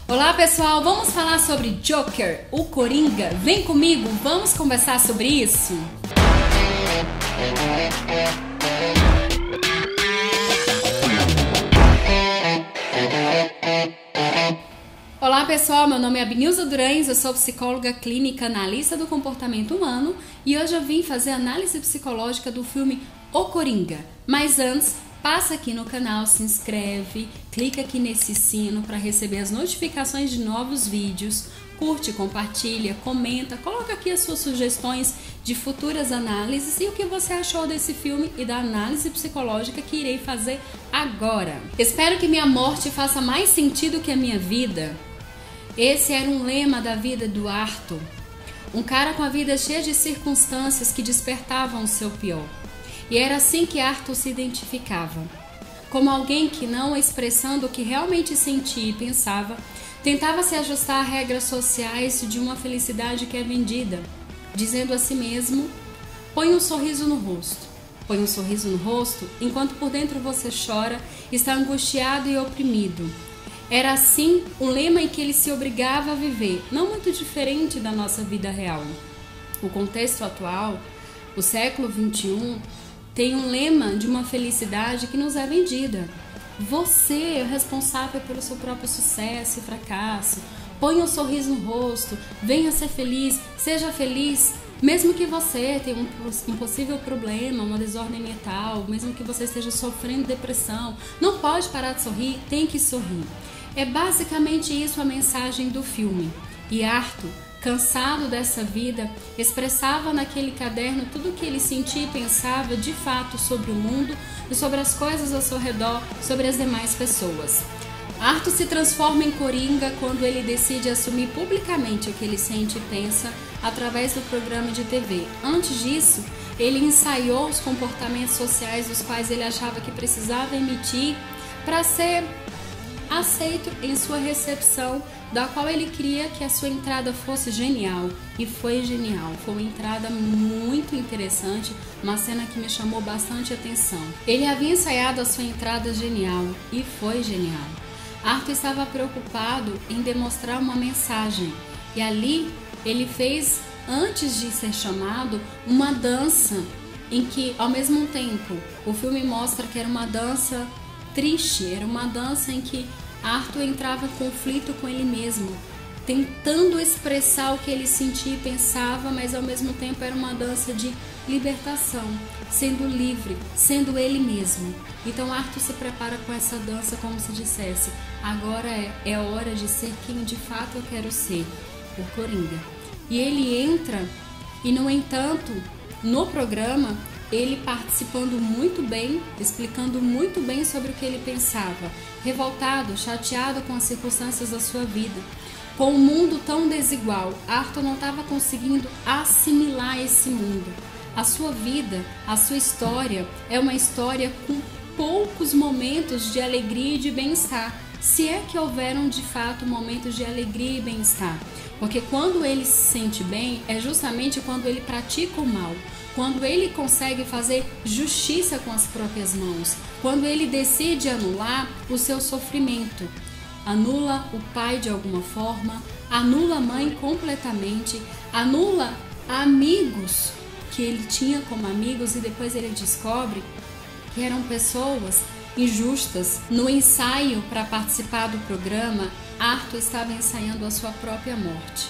Olá pessoal, vamos falar sobre Joker, o Coringa. Vem comigo, vamos conversar sobre isso? Olá pessoal, meu nome é Abnilza Durães, eu sou psicóloga clínica, analista do comportamento humano e hoje eu vim fazer análise psicológica do filme O Coringa. Mas antes, passa aqui no canal, se inscreve, clica aqui nesse sino para receber as notificações de novos vídeos, curte, compartilha, comenta, coloca aqui as suas sugestões de futuras análises e o que você achou desse filme e da análise psicológica que irei fazer agora. Espero que minha morte faça mais sentido que a minha vida. Esse era um lema da vida do Arthur, um cara com a vida cheia de circunstâncias que despertavam o seu pior. E era assim que Arthur se identificava, como alguém que, não expressando o que realmente sentia e pensava, tentava se ajustar a regras sociais de uma felicidade que é vendida, dizendo a si mesmo: põe um sorriso no rosto. Põe um sorriso no rosto enquanto por dentro você chora, está angustiado e oprimido. Era assim um lema em que ele se obrigava a viver, não muito diferente da nossa vida real. O contexto atual, o século XXI, tem um lema de uma felicidade que nos é vendida. Você é o responsável pelo seu próprio sucesso e fracasso. Põe um sorriso no rosto, venha ser feliz, seja feliz. Mesmo que você tenha um possível problema, uma desordem mental, mesmo que você esteja sofrendo depressão, não pode parar de sorrir, tem que sorrir. É basicamente isso a mensagem do filme. E Arthur, cansado dessa vida, expressava naquele caderno tudo o que ele sentia e pensava de fato sobre o mundo e sobre as coisas ao seu redor, sobre as demais pessoas. Arthur se transforma em Coringa quando ele decide assumir publicamente o que ele sente e pensa através do programa de TV. Antes disso, ele ensaiou os comportamentos sociais dos quais ele achava que precisava emitir para ser aceito em sua recepção, da qual ele queria que a sua entrada fosse genial. E foi genial, foi uma entrada muito interessante, uma cena que me chamou bastante atenção. Ele havia ensaiado a sua entrada genial e foi genial. Arthur estava preocupado em demonstrar uma mensagem e ali ele fez, antes de ser chamado, uma dança em que, ao mesmo tempo, o filme mostra que era uma dança triste, era uma dança em que Arthur entrava em conflito com ele mesmo, tentando expressar o que ele sentia e pensava, mas ao mesmo tempo era uma dança de libertação, sendo livre, sendo ele mesmo. Então Arthur se prepara com essa dança como se dissesse: agora é hora de ser quem de fato eu quero ser, o Coringa. E ele entra e, no entanto, no programa, ele participando muito bem, explicando muito bem sobre o que ele pensava, revoltado, chateado com as circunstâncias da sua vida. Com um mundo tão desigual, Arthur não estava conseguindo assimilar esse mundo. A sua vida, a sua história é uma história com poucos momentos de alegria e de bem-estar, se é que houveram de fato momentos de alegria e bem-estar. Porque quando ele se sente bem, é justamente quando ele pratica o mal, quando ele consegue fazer justiça com as próprias mãos, quando ele decide anular o seu sofrimento, anula o pai de alguma forma, anula a mãe completamente, anula amigos que ele tinha como amigos e depois ele descobre que eram pessoas injustas. No ensaio para participar do programa, Arthur estava ensaiando a sua própria morte.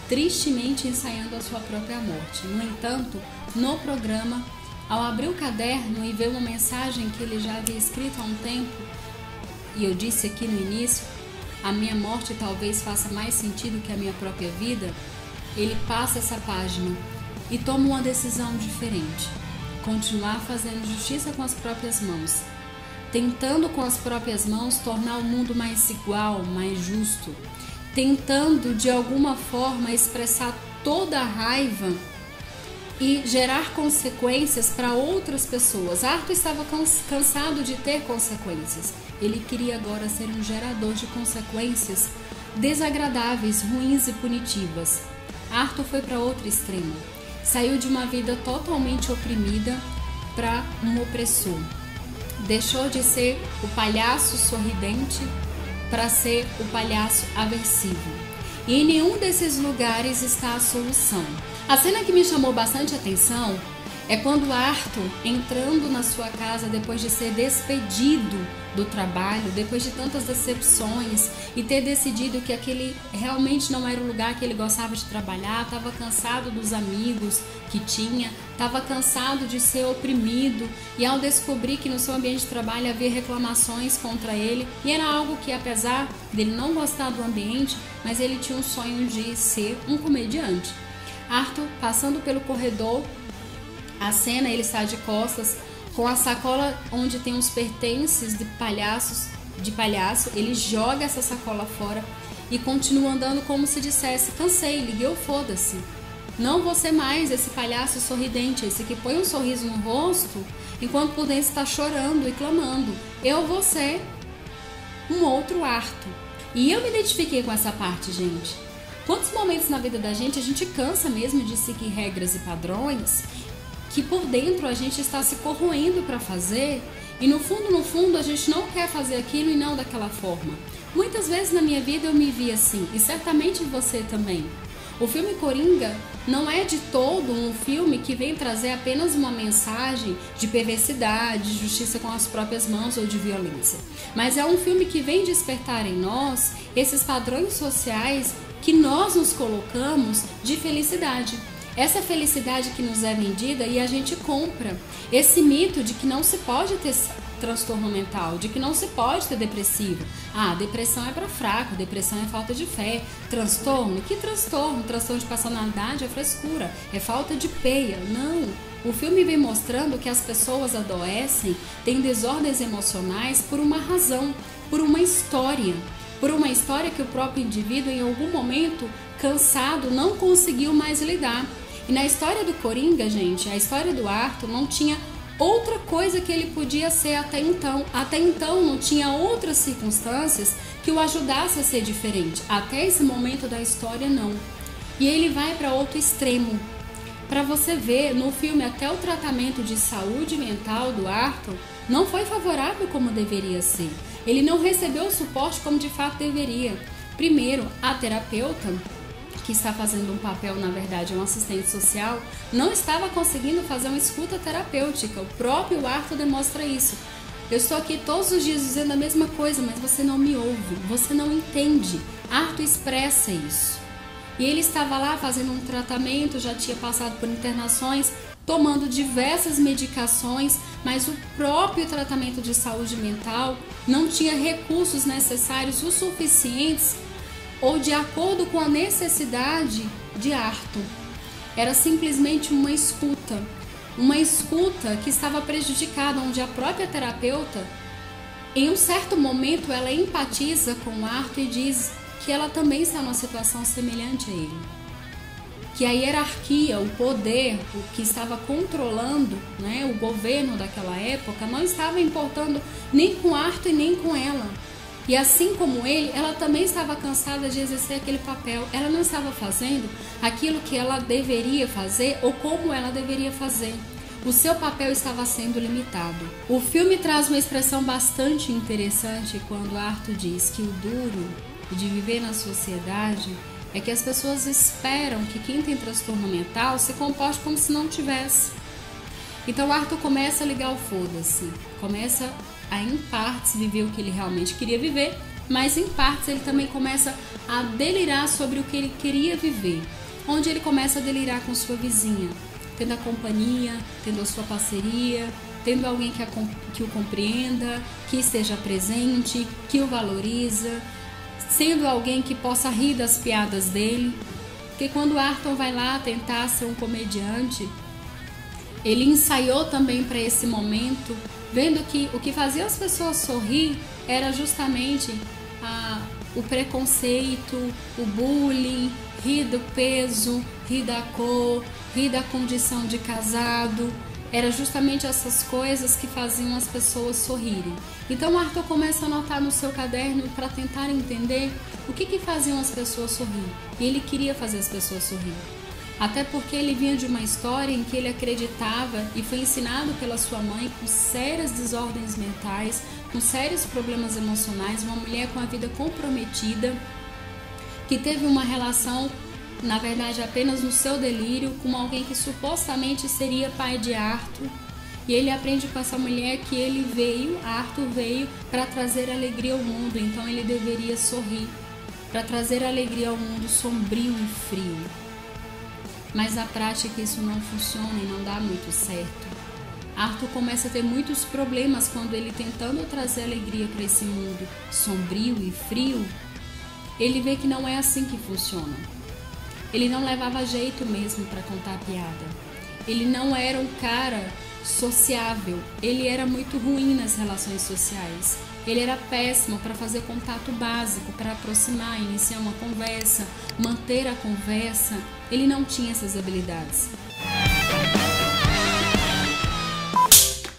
Tristemente ensaiando a sua própria morte. No entanto, no programa, ao abrir o caderno e ver uma mensagem que ele já havia escrito há um tempo, e eu disse aqui no início, a minha morte talvez faça mais sentido que a minha própria vida, ele passa essa página e toma uma decisão diferente. Continuar fazendo justiça com as próprias mãos, tentando com as próprias mãos tornar o mundo mais igual, mais justo, tentando de alguma forma expressar toda a raiva e gerar consequências para outras pessoas. Arthur estava cansado de ter consequências. Ele queria agora ser um gerador de consequências desagradáveis, ruins e punitivas. Arthur foi para outro extremo. Saiu de uma vida totalmente oprimida para um opressor. Deixou de ser o palhaço sorridente para ser o palhaço aversivo. E em nenhum desses lugares está a solução. A cena que me chamou bastante atenção é quando Arthur, entrando na sua casa depois de ser despedido do trabalho, depois de tantas decepções e ter decidido que aquele realmente não era o lugar que ele gostava de trabalhar, estava cansado dos amigos que tinha, estava cansado de ser oprimido, e ao descobrir que no seu ambiente de trabalho havia reclamações contra ele, e era algo que, apesar dele não gostar do ambiente, mas ele tinha um sonho de ser um comediante. Arthur, passando pelo corredor, a cena, ele está de costas com a sacola onde tem os pertences de palhaço, ele joga essa sacola fora e continua andando como se dissesse: cansei, liguei o foda-se. Não vou ser mais esse palhaço sorridente, esse que põe um sorriso no rosto enquanto por dentro está chorando e clamando. Eu vou ser um outro Arthur. E eu me identifiquei com essa parte, gente. Quantos momentos na vida da gente a gente cansa mesmo de seguir regras e padrões que por dentro a gente está se corroendo para fazer, e no fundo a gente não quer fazer aquilo e não daquela forma. Muitas vezes na minha vida eu me vi assim, e certamente você também. O filme Coringa não é de todo um filme que vem trazer apenas uma mensagem de perversidade, de justiça com as próprias mãos ou de violência, mas é um filme que vem despertar em nós esses padrões sociais que nós nos colocamos de felicidade. Essa felicidade que nos é vendida e a gente compra. Esse mito de que não se pode ter transtorno mental, de que não se pode ter depressivo. Ah, depressão é para fraco, depressão é falta de fé. Transtorno? Que transtorno? Transtorno de personalidade é frescura, é falta de peia. Não. O filme vem mostrando que as pessoas adoecem, têm desordens emocionais por uma razão, por uma história. Por uma história que o próprio indivíduo, em algum momento, cansado, não conseguiu mais lidar. E na história do Coringa, gente, a história do Arthur não tinha outra coisa que ele podia ser até então. Até então não tinha outras circunstâncias que o ajudasse a ser diferente. Até esse momento da história, não. E ele vai para outro extremo. Para você ver, no filme, até o tratamento de saúde mental do Arthur não foi favorável como deveria ser. Ele não recebeu o suporte como de fato deveria. Primeiro, a terapeuta, que está fazendo um papel, na verdade, um assistente social, não estava conseguindo fazer uma escuta terapêutica. O próprio Arthur demonstra isso. Eu estou aqui todos os dias dizendo a mesma coisa, mas você não me ouve, você não entende. Arthur expressa isso. E ele estava lá fazendo um tratamento, já tinha passado por internações, tomando diversas medicações, mas o próprio tratamento de saúde mental não tinha recursos necessários o suficientes ou de acordo com a necessidade de Arthur. Era simplesmente uma escuta que estava prejudicada, onde a própria terapeuta, em um certo momento, ela empatiza com o Arthur e diz que ela também está numa situação semelhante a ele. Que a hierarquia, o poder, o que estava controlando, né, o governo daquela época, não estava importando nem com Arthur e nem com ela. E assim como ele, ela também estava cansada de exercer aquele papel. Ela não estava fazendo aquilo que ela deveria fazer ou como ela deveria fazer. O seu papel estava sendo limitado. O filme traz uma expressão bastante interessante quando Arthur diz que o duro de viver na sociedade é que as pessoas esperam que quem tem transtorno mental se comporte como se não tivesse. Então Arthur começa a ligar o foda-se, começa a em partes viver o que ele realmente queria viver, mas em partes ele também começa a delirar sobre o que ele queria viver, onde ele começa a delirar com sua vizinha, tendo a companhia, tendo a sua parceria, tendo alguém que o compreenda, que esteja presente, que o valoriza, sendo alguém que possa rir das piadas dele. Porque quando Arthur vai lá tentar ser um comediante, ele ensaiou também para esse momento, vendo que o que fazia as pessoas sorrir era justamente o preconceito, o bullying, rir do peso, rir da cor, rir da condição de casado. Era justamente essas coisas que faziam as pessoas sorrirem. Então Arthur começa a anotar no seu caderno para tentar entender o que faziam as pessoas sorrir. E ele queria fazer as pessoas sorrir. Até porque ele vinha de uma história em que ele acreditava e foi ensinado pela sua mãe com sérias desordens mentais, com sérios problemas emocionais, uma mulher com a vida comprometida, que teve uma relação, na verdade apenas no seu delírio, com alguém que supostamente seria pai de Arthur. E ele aprende com essa mulher que Arthur veio para trazer alegria ao mundo, então ele deveria sorrir, para trazer alegria ao mundo sombrio e frio. Mas na prática isso não funciona e não dá muito certo. Arthur começa a ter muitos problemas quando ele, tentando trazer alegria para esse mundo sombrio e frio, ele vê que não é assim que funciona. Ele não levava jeito mesmo para contar piada. Ele não era um cara sociável. Ele era muito ruim nas relações sociais. Ele era péssimo para fazer contato básico, para aproximar, iniciar uma conversa, manter a conversa. Ele não tinha essas habilidades.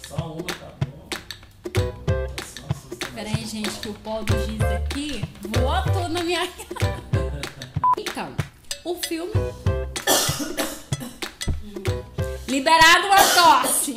Só uma, tá bom? Pera aí, gente, que o pó do giz aqui voou todo na minha... Então, o filme... Liberado uma tosse!